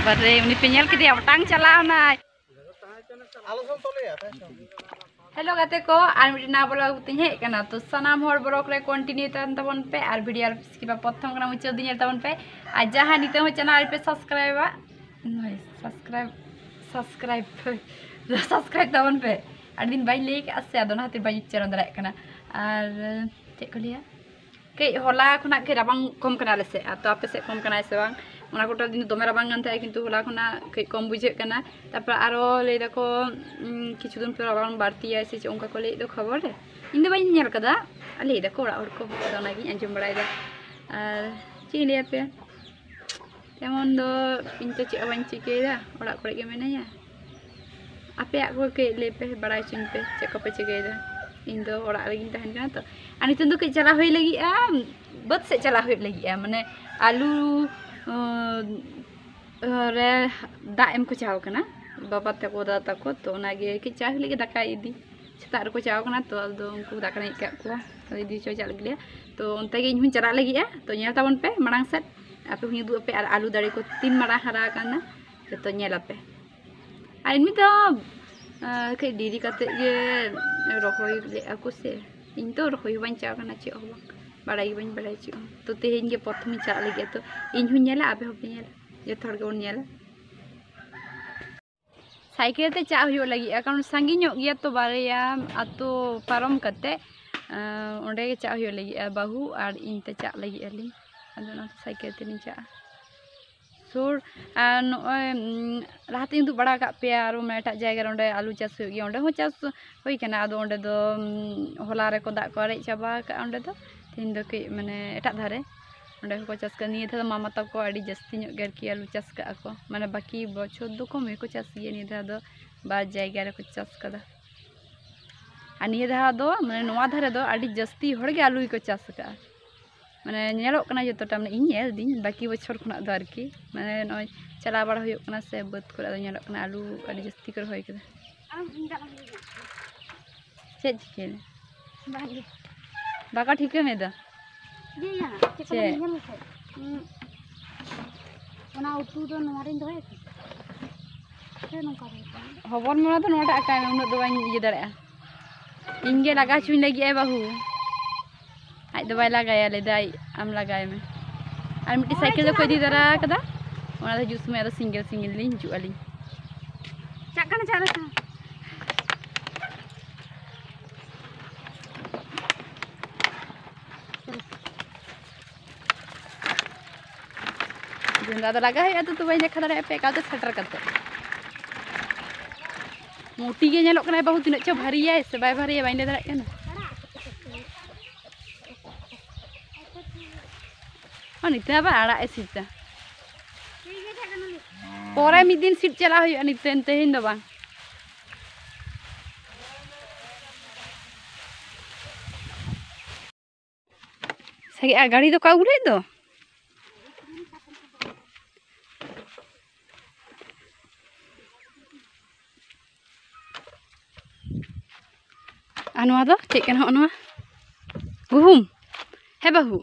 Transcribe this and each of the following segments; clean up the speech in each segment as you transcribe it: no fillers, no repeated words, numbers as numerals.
बारे उनी पे नेल के अवटांग चलावना हेलो गाते को आर मिटना ब्लॉग तिन हे कना तो सनाम हर ब्लॉग रे कंटिन्यू तन तबन पे आर वीडियो की प्रथम कना मुचाद दिन तबन पे आ जहां निते हो चैनल पे सब्सक्राइब तबन पे आर दिन बाई लेक आसे आदो ना बाई चरण दरा कना आर चेक को लिया कई होला खुना के राबांग कम कना लेसे तो आपे से कम कना से बांग ओना कोटा दिन दोमे राबांग गान थाय किंतु होला खुना कई कम बुझे कना तापर आरो ले दको किछु दिन पे राबांग बाड़ती आय से ओंका को ले दो खबर रे इन दो बाई नेल कदा ले दको ओरा और को दोना गी अंजुम बड़ाय दा आर ची ले पे तेमन दो इन तो चे बाñ चिकेदा ओरा कोरे गे मेनाया आपे को के ले पे बड़ाय चिन पे चे को पे चिकेदा इन दो ओरा रेगिन तहन कना तो आ नितन दो के चला होय लगी आ बद से चला होय लगी आ माने आलू रे दा एम को चाव कना बाबा तको दा तको तो नागे के चाह लगी दाका इदी सेता रे को चाव कना तो दो उनको दाका नै का को तो इदी चो चल गलिया तो उनते गे इन चला लगी आ तो नेल ताबन पे मांग सेट आपे हुई दु पे आर आलू दाड़ी को 3 मारा हरा कना तो नेल पे आ इनमी तो के दीदी कते गे रोहय ले ako से इन तो रोहय बाñ चाव कना चे हो बाड़ाई बाñ बाड़ाई चे तो तेहेन गे प्रथम चला लगी तो इन हुई नेला आपे होपे नेला जे थोड़ के नेला साइकेल ते चा हुई लगी कारण सांगी ᱧᱚᱜ गया तो बारेया आतो पारम कते ओंडे गे चा हुई लगी बाहू आर इन ते चा लगी अली अदना साइकेल ते नि चा सुर नय राहते दु बड़ा का पे आरो मेटा जायगा ओंडे आलू चास हुई गया ओंडे हो चास होई कना आदो ओंडे दो होला रे को दा को अरे चाबा का ओंडे दो तीन दो के माने एटा धारे ओंडे को चास का निये था मामा तको अड़ी जस्ती ᱧᱚᱜ गे की आलू चास का को माने बाकी बछर दो कम को चास ये नि धा दो बा जायगा रे को चास कदा आ निये धा दो माने नोवा धारे दो अड़ी जस्ती हर गे आलू को चास का माने नेलो कना जतोटा माने इन नेल दिन बाकी बछर खुना दो आरकी माने नय चला बड़ा होय कना से बद को नेलो कना आलू अड़ी जस्ती कर होय कदा चे के बागी बाका ठीक है मेदा दिया चे ओना उतु दो नोरिन दोय से नोका खबर मोना तो नोटा का उन दो बाñ ये दरे इंगे लगा चुन लगी ए बाहू आज दो बाय लगाया ले दाई आम लगाय में आर मिटी साइकिल को इदी दरा कदा ओना जुस में सिंगल सिंगल लिन जु अली चाकना चाला जुंदा तो लगा है तो बाñ देखा दरे पे का तो सटर करते मोटी गे नेलो कना बहुत तिना च भारी है से बाय भारी बाñ दे दरे कना अनिता बा आड़ा ए सीटा पोरे मिद दिन सीट चला हुई अनितेन तेहिन दो बांग सही आ गाड़ी दो का उड़े दो आनुआ दो चेक कना ओनवा गुहुम हे बाहू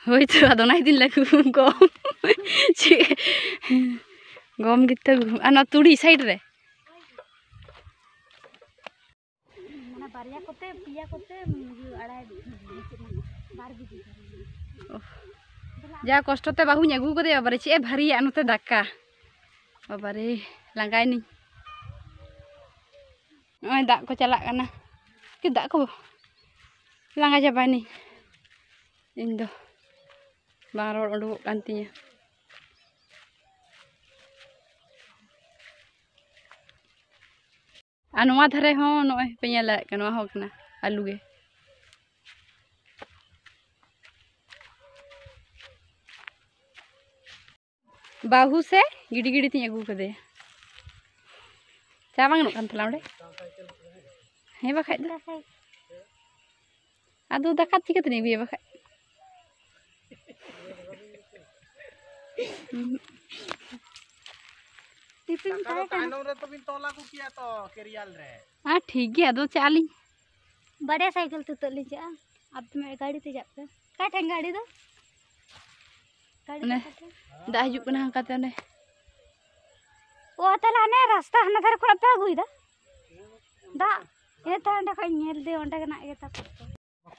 होय तो आदोनाय दिन लागु को चे गम गिते आना तुड़ी साइड रे माने बारिया कोते पिया कोते अड़ाय बार बिदी जा कष्टते बाहू ᱧ अगु कदे बारे चे भारी आनते दाका बाबारे लांगाय नि ओय दा को चला कना कि दा को लांगा जाबाय नि इन दो बारोड़ उडुक कांतिया आ धारे हो नय पे नेला कना हो कना आलू गे बाहू से गिडी गिडी ती अगू कदे चा बांग नुकान थला ओंडे हे बाखाय दा आदो दाका चिकत नि बे बाखाय टिफिन काय कानो रे तो बिन तोला को किया तो केरियल रे हां ठीक गया दो चाली बड़े साइकिल तो तली जा अब मैं गाड़ी ते जाते का ठेंग गाड़ी दो गाड़ी दा हिजु कना हंकाते ने ओ तला ने रास्ता हना धर को पे अगुइदा दा ए ता अंडा खा नेल दे अंडा गना ए ता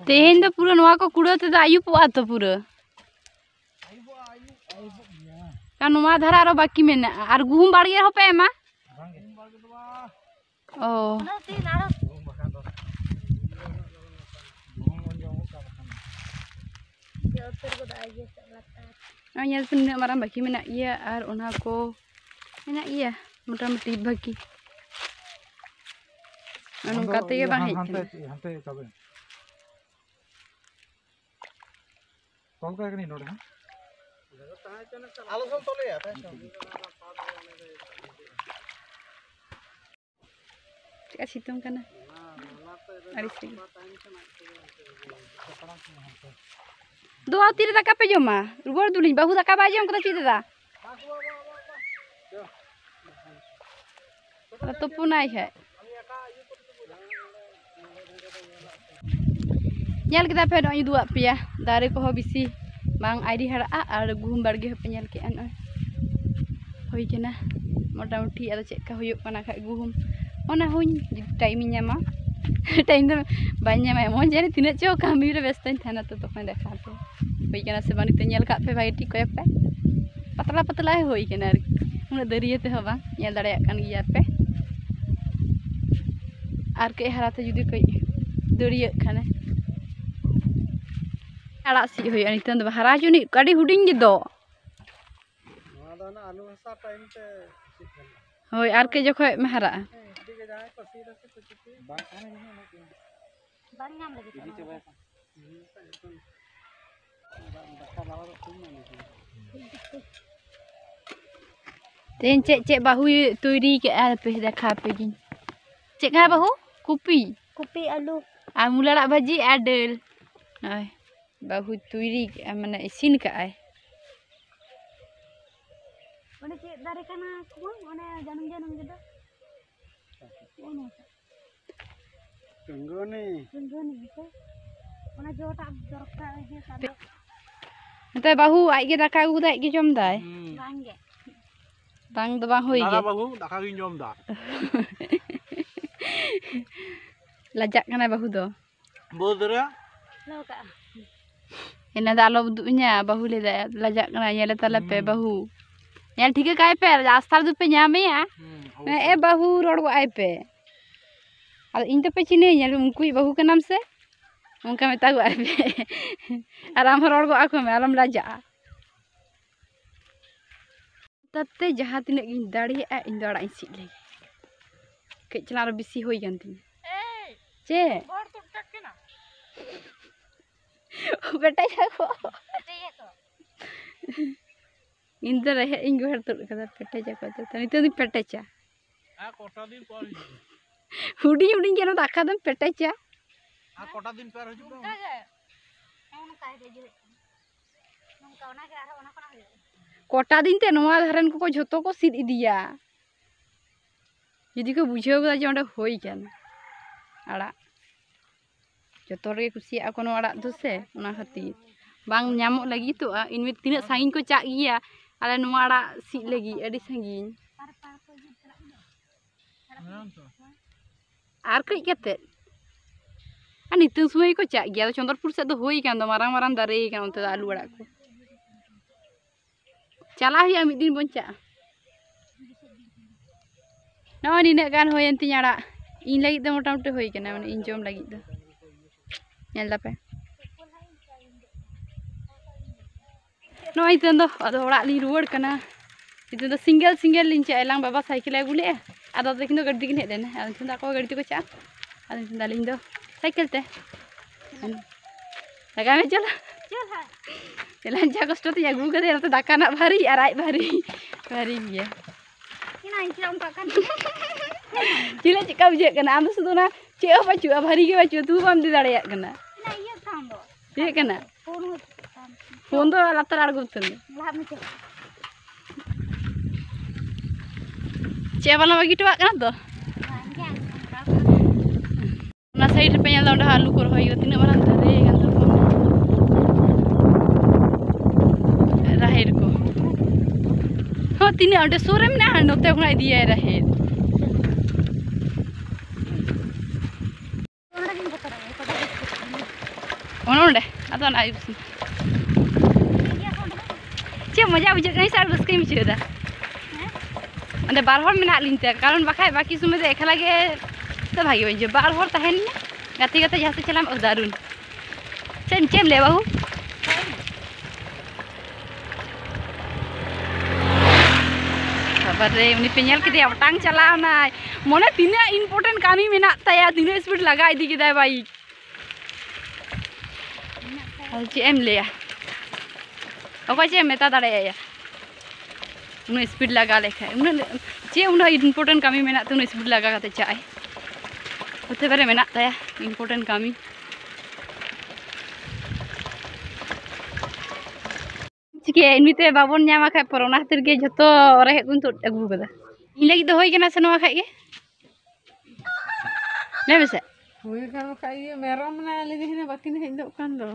तेहेन दो पूरा नवा को कुड़ो ते आयुपा तो पूरा का नवा धरा रो बाकी मेना आर गुहुम बाड़गे हो पे मा ओ ना ती नारो यो तेर को दा ये लगता nyel tinaak marang bagi mena iya ar ona ko mena iya motamoti bagi anu kate ge bang hej hantai cabe tol ka kani node ha alusam tole ya ka situng kana aris lagi doa tiri daka pe joma ruor dulin bahu daka ba jom kata cita da to punai hai nyal kita pe do dua pia dare ko bisi bang aidi hara ar guhum barge pe nyal ke an hoi kena motamoti ada cek ka huyuk kana kha guhum ona huny time nyama time do banya mai mon jani tina cho kami re bestain thana to tokhan dekha pe hoi kena se bani te nyal ka pe bhai ti ko pe patla patla hoi kena una dariye te hoba nyal dare kan giya pe ar ke harate judi kai dariye khane ala si hoi ani tan do hara juni kadi huding gi do nwa da na alu hasa time te hoi ar ke jokhoy me hara dige jaay ko si rase ko chiki ba kana ni na ke bang nyam lagi dige coba dakha lawa to kum ni ten cek bahu tuiri ke ar pe dekha pe gin cek ha bahu kupi kupi alu ar mulala bhaji ar del ai bahu tuiri mane isin ka ai one che dare kana ko one janum janum gitu ono tunggone itu one jota dorka he sada ente bahu ai ge daka agu dai ge jom dai bangge bang do bang hoi ge dara bahu daka gi jom da lajak kana bahu do bodra lo ka ena da lo dunya bahu le da lajak kana nyele tala pe bahu nyel ठीक है काय पे रास्ता दु पे nyame ya e bahu rod go ai pe ad in to pe chine nyel unkui bahu kanam se unka meta go ai pe aram rod go ako me alam laja tatte jaha tinak gin dadi a in do ara in sit lagi ke chlar bisi hoi gan tin che bor tu takena betai ko te ko Inder रहे इंगो हर तो कदा पेटे जा को तो नितो दिन पेटे चा आ कोटा दिन पर हुडी हुडी केनो दाका दम पेटे चा आ कोटा दिन पर हजु का है एन का है जो नंका ओना के आरो ओना कोना है कोटा दिन ते नोआ धरन को झोतो को सिद इदिया यदि को बुझेउ दा जे ओंडे होई केन आड़ा जतो रे कुसिया कोनो आड़ा दोसे ओना खातिर बांग ᱧᱟᱢᱚᱜ ᱞᱟᱹᱜᱤ ᱛᱚ ᱤᱱᱢᱮ ᱛᱤᱱᱟᱹᱜ ᱥᱟᱺᱜᱤᱧ ᱠᱚ ᱪᱟᱜ ᱜᱮᱭᱟ ᱟᱞᱮ ᱱᱚᱣᱟ ᱟᱲᱟᱜ ᱥᱤᱫ ᱞᱟᱹᱜᱤ ᱟᱹᱰᱤ ᱥᱟᱺᱜᱤᱧ par par ko ji tera ᱟᱨ ᱠᱟᱹᱡ ᱠᱟᱛᱮ ᱟᱨ ᱱᱤᱛᱚᱜ ᱥᱚᱢᱚᱭ ᱠᱚ ᱪᱟᱜ ᱜᱮᱭᱟ ᱪᱚᱱᱫᱨᱯᱩᱨ ᱥᱮᱫ ᱫᱚ ᱦᱩᱭ ᱠᱟᱱ ᱫᱚ ᱢᱟᱨᱟᱝ ᱢᱟᱨᱟᱝ ᱫᱟᱨᱮ ᱠᱟᱱ ᱚᱱᱛᱮ ᱫᱚ ᱟᱞᱩ ᱟᱲᱟᱜ ᱠᱚ ᱪᱟᱞᱟᱣ ᱦᱩᱭᱩᱜᱼᱟ ᱢᱤᱫ ᱫᱤᱱ ᱵᱚᱱ ᱪᱟᱜᱼᱟ ᱱᱚᱜᱼᱚᱭ ᱱᱤᱱᱟᱹᱜ ᱜᱟᱱ ᱦᱩᱭᱮᱱ ᱛᱤᱧ ᱟᱲᱟᱜ ᱤᱧ ᱞᱟᱹᱜᱤᱫ ᱫᱚ ᱢᱚᱴᱟᱢᱩᱴᱤ ᱦᱩᱭ ᱠᱟᱱᱟ ᱢᱟᱱᱮ ᱤᱧ ᱡᱚᱢ ᱞᱟᱹᱜᱤᱫ ᱫᱚ ᱧᱮᱞ ᱫᱟᱯᱮ नई तो अड़ा रुआड़ करना नित सिंगल सिंगल ली चा एलांग बाबा साइकिल अगुले अद देखिन गाड़ी की हेदना अको गाड़ी को चा अली साइकिल ते लगा में चला चला जा कष्ट ते अगू कर दाका ना भारी और आज भारी भारी गया चिले चिका बुझे आम शुद्ध चे बचुआ भारी के बचुआ तू बाम दी दाड़ा फोन तो लातर आड़गुतन चे बाला बगीटवा तो साइड पे आलू को रही तीन मारा दारे राहेर को हो तीन अंडे सूरे में ना नोते खुना दिए रहे ओनोंडे अतो ना आयुस चे मजा बुझे नहीं सार रस्के में चेदा अंदे बार हर मेना लिनते कारण बाखाय बाकी समय दे एकला गे तो भागी बजे बार हर तहन गाती गाते जहां से चलाम दारुन चेम ले बाहू खबर रे उनी पेनल के दिया टांग चलाव ना मोने तीना इंपोर्टेंट कामी मेना ताया तीना स्पीड लगा इदी के दाय बाइक एम ले अको चे मेता दाड़े या उन स्पीड लगा लेखा उन चे उन इंपोर्टेंट कामी मेना तो उन स्पीड लगा काते चाय होते बारे मेना ताया इंपोर्टेंट कामी चिके इनते बाबन नामा खाय पर ओना खातिर गे जतो रहे गुन तो अगु गदा इन लगी तो होई केना सनवा खाय गे ने बेसे हुई का खाई मेरम ना ले दिने बाकी ने हिंदो कान दो